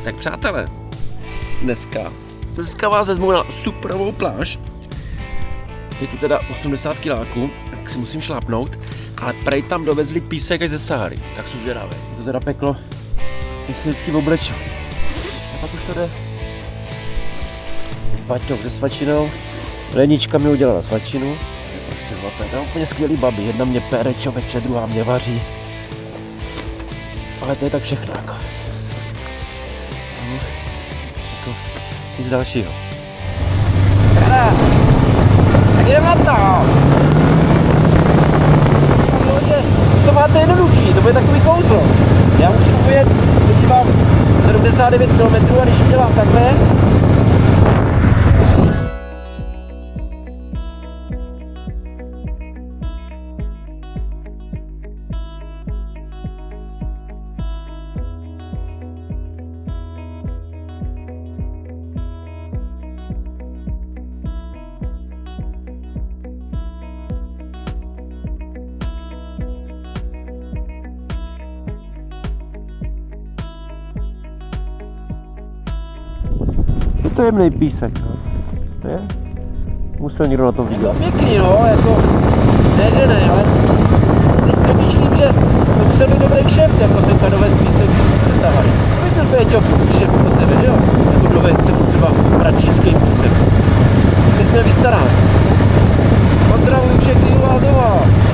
Tak přátelé, dneska vás vezmu na superovou pláž. Je tu teda 80 kiláků, tak si musím šlápnout, ale prej tam dovezli písek až ze Sahary, tak jsou zvědavé. Je to teda peklo, je si vždycky oblečo. A pak už to jde. Baťoch se svačinou, Lenička mi udělala svačinu, je prostě zlaté, to je úplně skvělý babi, jedna mě pere čověče, druhá mě vaří. Ale to je tak všechno jako. Nic dalšího. Hele, tak jdeme na to! Bože, to máte jednoduchý, to bude takový kouzlo. Já musím ujet, podívám 79 km a když udělám takhle, je to jemný písek, no. To je? Musel někdo na tom vydělat. Pěkný, no, jako, ne, že ne, ale teď si myslím, že to musel být dobrý kšeft, jako semka dovést písek z Sahary. To by byl Péťo kšeft pro tebe, jo? Jako dovést sem třeba pračínský písek. Teď jsme vystarán. Pozdravuju všechny u vás doma.